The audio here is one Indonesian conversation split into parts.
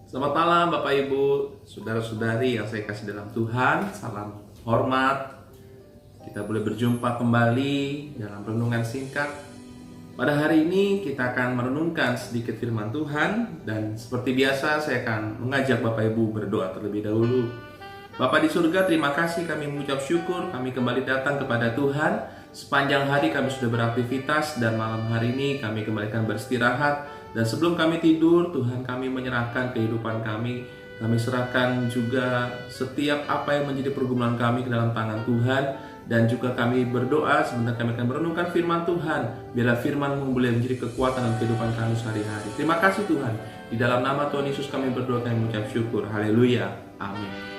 Selamat malam Bapak Ibu, Saudara-saudari yang saya kasih dalam Tuhan. Salam hormat. Kita boleh berjumpa kembali dalam renungan singkat. Pada hari ini kita akan merenungkan sedikit firman Tuhan. Dan seperti biasa saya akan mengajak Bapak Ibu berdoa terlebih dahulu. Bapa di surga, terima kasih, kami mengucap syukur kami kembali datang kepada Tuhan. Sepanjang hari kami sudah beraktivitas dan malam hari ini kami kembali akan beristirahat. Dan sebelum kami tidur, Tuhan, kami menyerahkan kehidupan kami. Kami serahkan juga setiap apa yang menjadi pergumulan kami ke dalam tangan Tuhan. Dan juga kami berdoa, sebentar kami akan merenungkan firman Tuhan. Biarlah firman-Mu boleh menjadi kekuatan dalam kehidupan kami sehari-hari. Terima kasih Tuhan. Di dalam nama Tuhan Yesus kami berdoa dan mengucap syukur. Haleluya. Amin.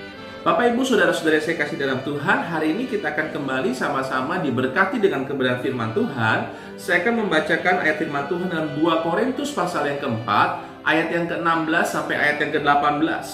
Bapak Ibu Saudara-saudara saya kasih dalam Tuhan, hari ini kita akan kembali sama-sama diberkati dengan kebenaran firman Tuhan. Saya akan membacakan ayat firman Tuhan dalam 2 Korintus pasal yang keempat, ayat yang ke-16 sampai ayat yang ke-18.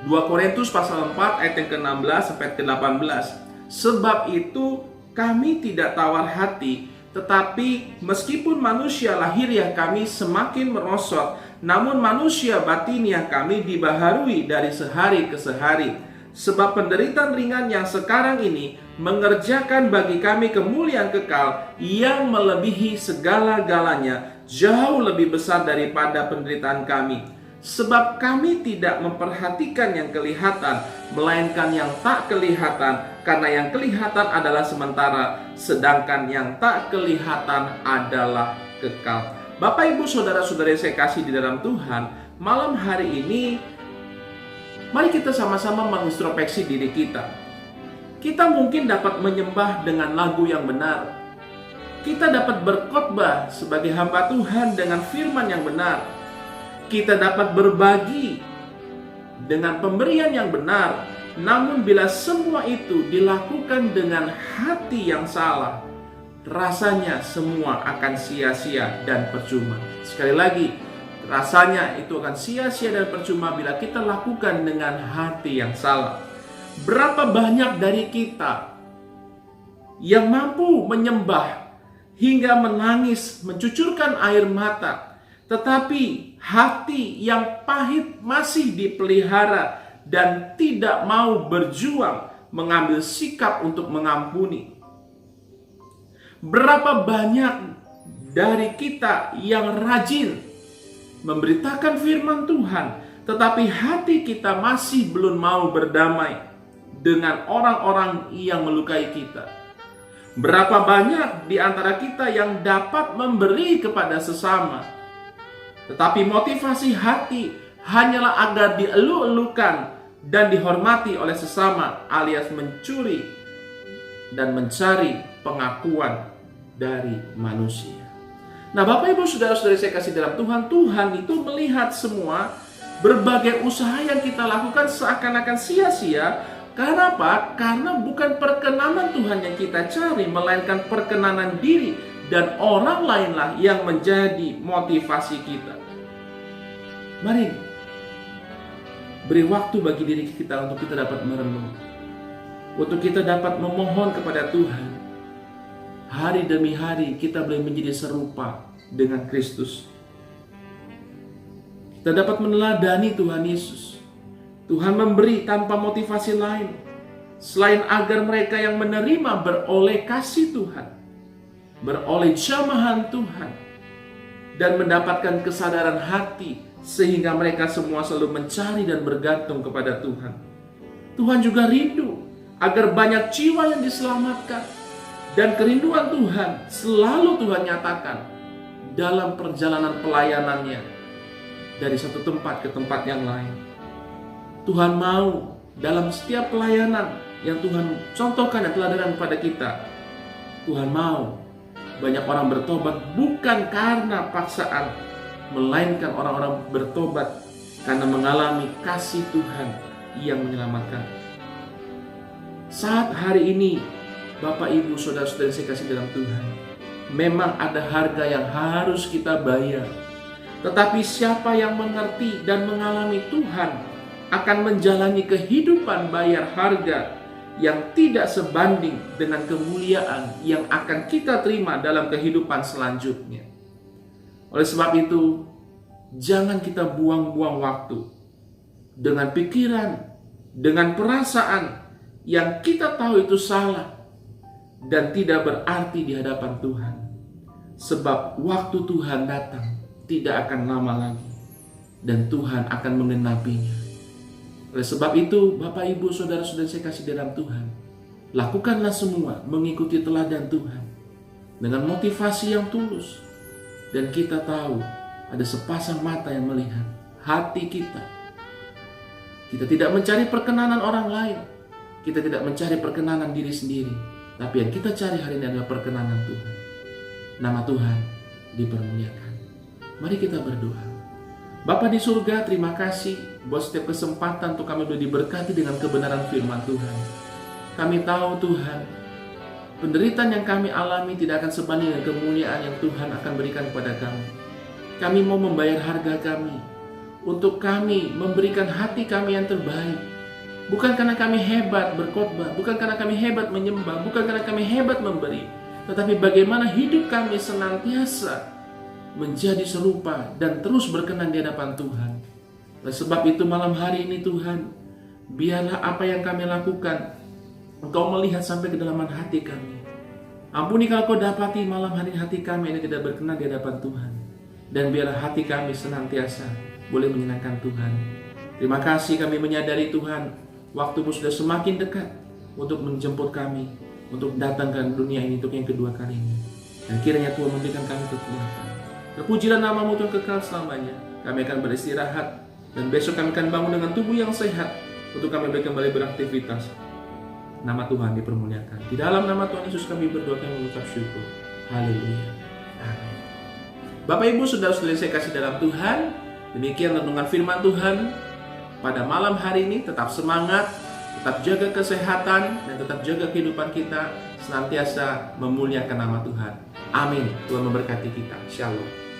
2 Korintus pasal 4 ayat yang ke-16 sampai ayat ke-18. Sebab itu kami tidak tawar hati, tetapi meskipun manusia lahiriah kami semakin merosot, namun manusia batiniah kami dibaharui dari sehari ke sehari. Sebab penderitaan ringan yang sekarang ini mengerjakan bagi kami kemuliaan kekal yang melebihi segala-galanya, jauh lebih besar daripada penderitaan kami. Sebab kami tidak memperhatikan yang kelihatan, melainkan yang tak kelihatan, karena yang kelihatan adalah sementara, sedangkan yang tak kelihatan adalah kekal. Bapak Ibu Saudara-saudari saya kasih di dalam Tuhan, malam hari ini mari kita sama-sama mengintrospeksi diri kita. Kita mungkin dapat menyembah dengan lagu yang benar. Kita dapat berkhotbah sebagai hamba Tuhan dengan firman yang benar. Kita dapat berbagi dengan pemberian yang benar. Namun bila semua itu dilakukan dengan hati yang salah, rasanya semua akan sia-sia dan percuma. Sekali lagi, rasanya itu akan sia-sia dan percuma bila kita lakukan dengan hati yang salah. Berapa banyak dari kita yang mampu menyembah hingga menangis, mencucurkan air mata, tetapi hati yang pahit masih dipelihara dan tidak mau berjuang mengambil sikap untuk mengampuni. Berapa banyak dari kita yang rajin memberitakan firman Tuhan, tetapi hati kita masih belum mau berdamai dengan orang-orang yang melukai kita. Berapa banyak di antara kita yang dapat memberi kepada sesama, tetapi motivasi hati hanyalah agar dielu-elukan dan dihormati oleh sesama, alias mencuri dan mencari pengakuan dari manusia. Nah Bapak Ibu Saudara-saudari saya kasih dalam Tuhan, Tuhan itu melihat semua berbagai usaha yang kita lakukan seakan-akan sia-sia. Karena apa? Karena bukan perkenanan Tuhan yang kita cari, melainkan perkenanan diri dan orang lainlah yang menjadi motivasi kita. Mari beri waktu bagi diri kita untuk kita dapat merenung, untuk kita dapat memohon kepada Tuhan. Hari demi hari kita boleh menjadi serupa dengan Kristus. Kita dapat meneladani Tuhan Yesus. Tuhan memberi tanpa motivasi lain selain agar mereka yang menerima beroleh kasih Tuhan, beroleh jamahan Tuhan, dan mendapatkan kesadaran hati sehingga mereka semua selalu mencari dan bergantung kepada Tuhan. Tuhan juga rindu agar banyak jiwa yang diselamatkan. Dan kerinduan Tuhan selalu Tuhan nyatakan dalam perjalanan pelayanannya dari satu tempat ke tempat yang lain. Tuhan mau dalam setiap pelayanan yang Tuhan contohkan dan teladan kepada kita, Tuhan mau banyak orang bertobat bukan karena paksaan, melainkan orang-orang bertobat karena mengalami kasih Tuhan yang menyelamatkan. Saat hari ini Bapak Ibu Saudara-saudari saya kasih dalam Tuhan, memang ada harga yang harus kita bayar. Tetapi siapa yang mengerti dan mengalami Tuhan akan menjalani kehidupan bayar harga yang tidak sebanding dengan kemuliaan yang akan kita terima dalam kehidupan selanjutnya. Oleh sebab itu, jangan kita buang-buang waktu dengan pikiran, dengan perasaan yang kita tahu itu salah dan tidak berarti di hadapan Tuhan. Sebab waktu Tuhan datang tidak akan lama lagi dan Tuhan akan menggenapinya. Oleh sebab itu, Bapak, Ibu, Saudara-saudara saya kasih dalam Tuhan, lakukanlah semua mengikuti teladan Tuhan dengan motivasi yang tulus. Dan kita tahu ada sepasang mata yang melihat hati kita. Kita tidak mencari perkenanan orang lain, kita tidak mencari perkenanan diri sendiri, tapi yang kita cari hari ini adalah perkenanan Tuhan. Nama Tuhan dipermuliakan. Mari kita berdoa. Bapa di surga, terima kasih buat setiap kesempatan untuk kami boleh diberkati dengan kebenaran firman Tuhan. Kami tahu Tuhan, penderitaan yang kami alami tidak akan sebanding dengan kemuliaan yang Tuhan akan berikan kepada kami. Kami mau membayar harga kami, untuk kami memberikan hati kami yang terbaik. Bukan karena kami hebat berkhotbah, bukan karena kami hebat menyembah, bukan karena kami hebat memberi, tetapi bagaimana hidup kami senantiasa menjadi serupa dan terus berkenan di hadapan Tuhan. Oleh sebab itu malam hari ini Tuhan, biarlah apa yang kami lakukan Engkau melihat sampai kedalaman hati kami. Ampuni kalau Kau dapati malam hari hati kami ini tidak berkenan di hadapan Tuhan. Dan biarlah hati kami senantiasa boleh menyenangkan Tuhan. Terima kasih kami menyadari Tuhan, waktu-Mu sudah semakin dekat untuk menjemput kami, untuk datang ke dunia ini untuk yang kedua kalinya. Dan kiranya Tuhan memberikan kami kekuatan. Terpujilah nama-Mu Tuhan kekal selamanya. Kami akan beristirahat dan besok kami akan bangun dengan tubuh yang sehat untuk kami boleh kembali beraktivitas. Nama Tuhan dipermuliakan. Di dalam nama Tuhan Yesus kami berdoa dan mengucap syukur. Haleluya. Amin. Bapak, Ibu, Saudara-saudari saya kasih dalam Tuhan, demikian renungan firman Tuhan pada malam hari ini. Tetap semangat, tetap jaga kesehatan, dan tetap jaga kehidupan kita senantiasa memuliakan nama Tuhan. Amin. Tuhan memberkati kita. Shalom.